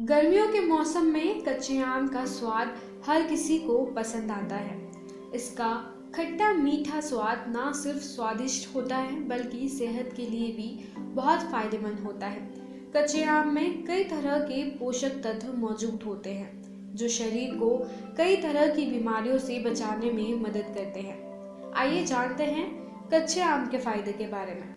गर्मियों के मौसम में कच्चे आम का स्वाद हर किसी को पसंद आता है। इसका खट्टा मीठा स्वाद ना सिर्फ स्वादिष्ट होता है बल्कि सेहत के लिए भी बहुत फायदेमंद होता है। कच्चे आम में कई तरह के पोषक तत्व मौजूद होते हैं जो शरीर को कई तरह की बीमारियों से बचाने में मदद करते हैं। आइए जानते हैं कच्चे आम के फायदे के बारे में।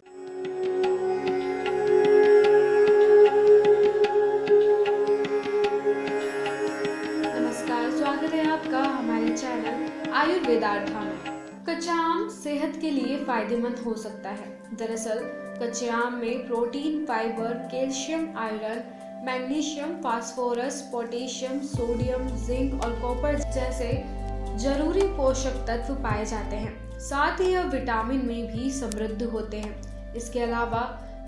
नमस्कार, स्वागत है आपका हमारे चैनल आयुर्वेदार्था में। कच्चा आम सेहत के लिए फायदेमंद हो सकता है। दरअसल कच्चे आम में protein, fibre, calcium, iron, magnesium, phosphorus, potassium, sodium, zinc और कॉपर जैसे जरूरी पोषक तत्व पाए जाते हैं। साथ ही यह विटामिन में भी समृद्ध होते हैं। इसके अलावा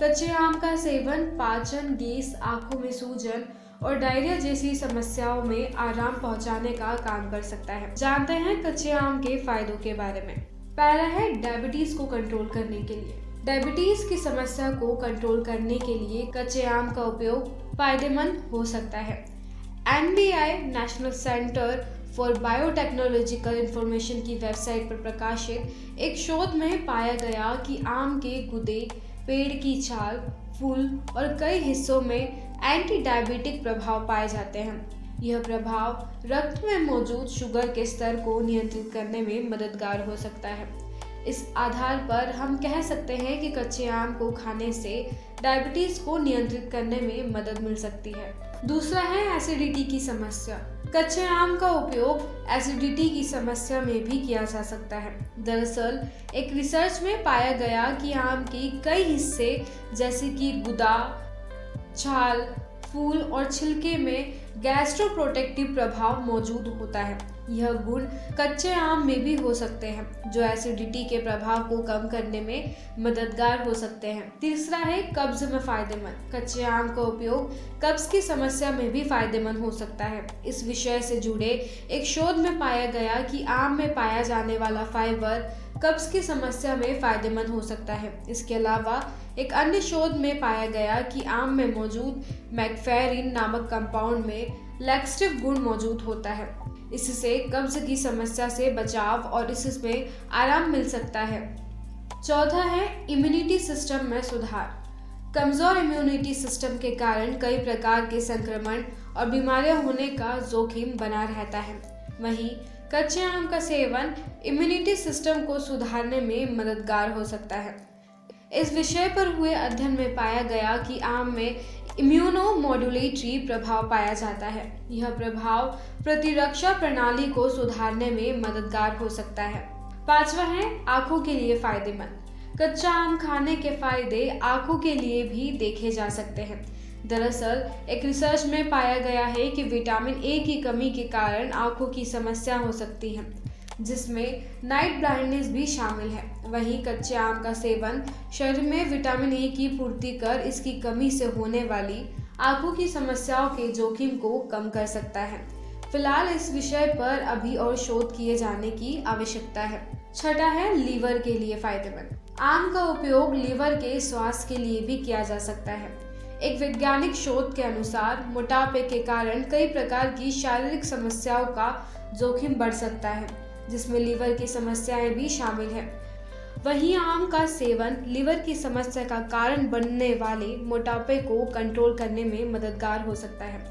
कच्चे आम का सेवन पाचन, गैस, आंखों में सूजन और डायरिया जैसी समस्याओं में आराम पहुंचाने का काम कर सकता है। जानते हैं कच्चे आम के फायदों के बारे में। पहला है डायबिटीज को कंट्रोल करने के लिए। डायबिटीज की समस्या को कंट्रोल करने के लिए कच्चे आम का उपयोग फायदेमंद हो सकता है। NBI national centre for biotechnological information की वेबसाइट पर प्रकाशित एक शोध में पाया गया कि आम के गुदे, पेड़ की छाल, फूल और कई हिस्सों में एंटी डायबिटिक प्रभाव पाए जाते हैं। यह प्रभाव रक्त में मौजूद शुगर के स्तर को नियंत्रित करने में मददगार हो सकता है। इस आधार पर हम कह सकते हैं कि कच्चे आम को खाने से डायबिटीज को नियंत्रित करने में मदद मिल सकती है। दूसरा है एसिडिटी की समस्या। कच्चे आम का उपयोग एसिडिटी की समस्या में भी किया जा सकता है। दरअसल एक रिसर्च में पाया गया कि आम के कई हिस्से जैसे कि गुदा, छाल, फूल और छिलके में गैस्ट्रोप्रोटेक्टिव प्रभाव मौजूद होता है। यह गुण कच्चे आम में भी हो सकते हैं जो एसिडिटी के प्रभाव को कम करने में मददगार हो सकते हैं। तीसरा है कब्ज में फायदेमंद। कच्चे आम का उपयोग कब्ज की समस्या में भी फायदेमंद हो सकता है। इस विषय से जुड़े एक शोध में पाया गया कि आम में पाया जाने वाला फाइबर कब्ज की समस्या में फायदेमंद हो सकता है। इसके अलावा एक अन्य शोध में पाया गया कि आम में मौजूद मैकफेरिन नामक कंपाउंड में लैक्सेटिव गुण मौजूद होता है। इससे कब्ज की समस्या से बचाव और इसमें आराम मिल सकता है। चौथा है इम्यूनिटी सिस्टम में सुधार। कमजोर इम्यूनिटी सिस्टम के कारण कई प्रकार के संक्रमण और बीमारियां होने का जोखिम बना रहता है। वहीं कच्चे आम का सेवन इम्यूनिटी सिस्टम को सुधारने में मददगार हो सकता है। इस विषय पर हुए अध्ययन में पाया गया कि आम में इम्यूनोमोड्यूलेटरी प्रभाव पाया जाता है। यह प्रभाव प्रतिरक्षा प्रणाली को सुधारने में मददगार हो सकता है। पांचवा है आंखों के लिए फायदेमंद। कच्चा आम खाने के फायदे आंखों के लिए भी देखे जा सकते हैं। दरअसल एक रिसर्च में पाया गया है कि विटामिन ए की कमी के कारण आंखों की समस्या हो सकती है, जिसमें नाइट ब्लाइंडनेस भी शामिल है। वहीं कच्चे आम का सेवन शरीर में विटामिन ए की पूर्ति कर इसकी कमी से होने वाली आंखों की समस्याओं के जोखिम को कम कर सकता है। फिलहाल इस विषय पर अभी और शोध किए जाने की आवश्यकता है। छठा है लीवर के लिए फायदेमंद। आम का उपयोग लीवर के स्वास्थ्य के लिए भी किया जा सकता है। एक वैज्ञानिक शोध के अनुसार मोटापे के कारण कई प्रकार की शारीरिक समस्याओं का जोखिम बढ़ सकता है, जिसमें लीवर की समस्याएं भी शामिल हैं। वहीं आम का सेवन लीवर की समस्या का कारण बनने वाले मोटापे को कंट्रोल करने में मददगार हो सकता है।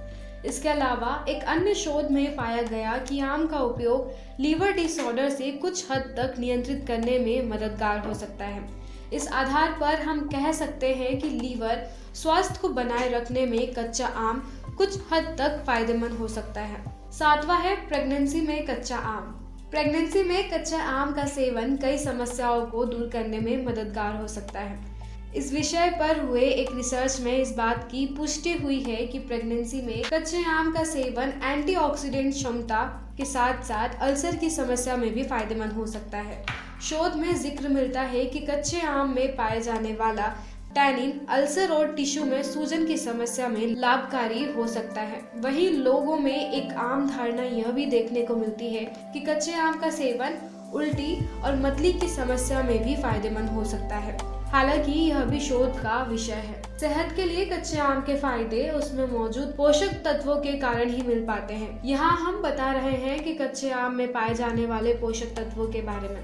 इसके अलावा एक अन्य शोध में पाया गया कि आम का उपयोग लीवर डिसऑर्डर से कुछ हद तक नियंत्रित करने में मददगार हो सकता है। इस आधार पर हम कह सकते हैं कि लीवर स्वास्थ्य को बनाए रखने में कच्चा आम कुछ हद तक फायदेमंद हो सकता है। सातवां है प्रेगनेंसी में कच्चा आम। प्रेगनेंसी में कच्चा आम का सेवन कई समस्याओं को दूर करने में मददगार हो सकता है। इस विषय पर हुए एक रिसर्च में इस बात की पुष्टि हुई है कि प्रेगनेंसी में कच्चे आम का सेवन एंटीऑक्सीडेंट क्षमता के साथ साथ अल्सर की समस्या में भी फायदेमंद हो सकता है। शोध में जिक्र मिलता है कि कच्चे आम में पाए जाने वाला टैनिन अल्सर और टिश्यू में सूजन की समस्या में लाभकारी हो सकता है। वहीं लोगों में एक आम धारणा यह भी देखने को मिलती है कि कच्चे आम का सेवन उल्टी और मतली की समस्या में भी फायदेमंद हो सकता है। हालांकि यह भी शोध का विषय है। सेहत के लिए कच्चे आम के फायदे उसमें मौजूद पोषक तत्वों के कारण ही मिल पाते हैं। यहाँ हम बता रहे हैं कि कच्चे आम में पाए जाने वाले पोषक तत्वों के बारे में।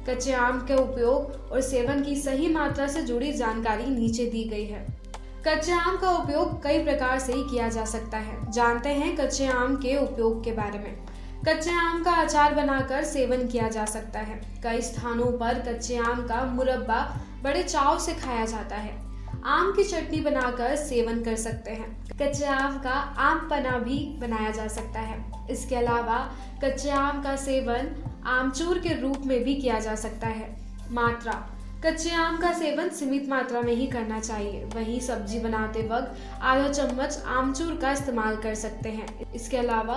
कच्चे आम के उपयोग और सेवन की सही मात्रा से जुड़ी जानकारी नीचे दी गई है। कच्चे आम का उपयोग कई प्रकार से किया जा सकता है। जानते हैं कच्चे आम के उपयोग के बारे में। कच्चे आम का अचार बनाकर सेवन किया जा सकता है। कई स्थानों पर कच्चे आम का मुरब्बा बड़े चाव से खाया जाता है। आम की चटनी बनाकर सेवन कर सकते हैं। कच्चे आम का आम पन्ना भी बनाया जा सकता है। इसके अलावा कच्चे आम का सेवन आमचूर के रूप में भी किया जा सकता है। मात्रा: कच्चे आम का सेवन सीमित मात्रा में ही करना चाहिए। वहीं सब्जी बनाते वक्त आधा चम्मच आमचूर का इस्तेमाल कर सकते हैं। इसके अलावा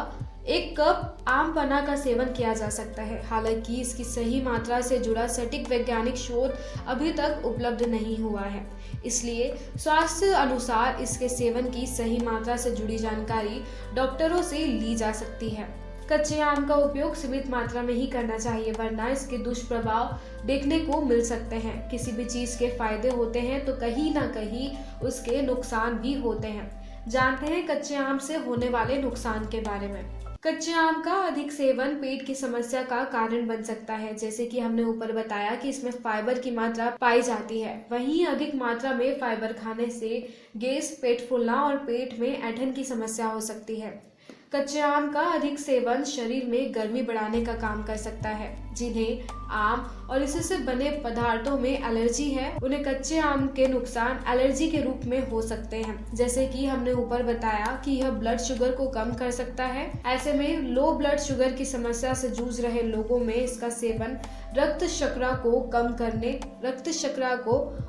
1 कप आम पन्ना का सेवन किया जा सकता है। हालांकि इसकी सही मात्रा से जुड़ा सटीक वैज्ञानिक शोध अभी तक उपलब्ध नहीं हुआ है, इसलिए स्वास्थ्य अनुसार इसके सेवन की सही मात्रा से जुड़ी जानकारी डॉक्टरों से ली जा सकती है। कच्चे आम का उपयोग सीमित मात्रा में ही करना चाहिए, वरना इसके दुष्प्रभाव देखने को मिल सकते हैं। किसी भी चीज के फायदे होते हैं तो कहीं ना कहीं उसके नुकसान भी होते हैं। जानते हैं कच्चे आम से होने वाले नुकसान के बारे में। कच्चे आम का अधिक सेवन पेट की समस्या का कारण बन सकता है। जैसे कि हमने ऊपर बताया कि इसमें फाइबर की मात्रा पाई जाती है। वहीं अधिक मात्रा में फाइबर खाने से गैस, पेट फूलना और पेट में ऐंठन की समस्या हो सकती है। कच्चे आम का अधिक सेवन शरीर में गर्मी बढ़ाने का काम कर सकता है। जिन्हें आम और इससे बने पदार्थों में एलर्जी है, उन्हें कच्चे आम के नुकसान एलर्जी के रूप में हो सकते हैं। जैसे कि हमने ऊपर बताया कि यह ब्लड शुगर को कम कर सकता है। ऐसे में लो ब्लड शुगर की समस्या से जूझ रहे लोगों में इसका सेवन रक्त शर्करा को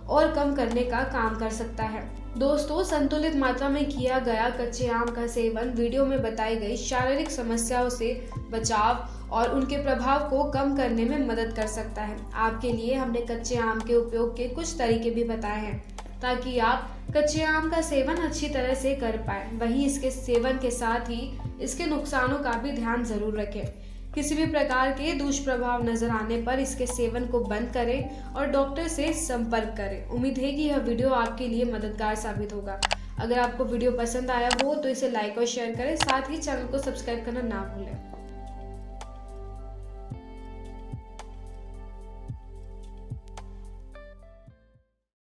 और कम करने का काम कर सकता है। दोस्तों, संतुलित मात्रा में किया गया कच्चे आम का सेवन वीडियो में बताई गई शारीरिक समस्याओं से बचाव और उनके प्रभाव को कम करने में मदद कर सकता है। आपके लिए हमने कच्चे आम के उपयोग के कुछ तरीके भी बताए हैं, ताकि आप कच्चे आम का सेवन अच्छी तरह से कर पाए। वहीं इसके सेवन के साथ ही इसके नुकसानों का भी ध्यान जरूर रखें। किसी भी प्रकार के दुष्प्रभाव नजर आने पर इसके सेवन को बंद करें और डॉक्टर से संपर्क करें। उम्मीद है कि यह वीडियो आपके लिए मददगार साबित होगा। अगर आपको वीडियो पसंद आया हो तो इसे लाइक और शेयर करें, साथ ही चैनल को सब्सक्राइब करना ना भूलें।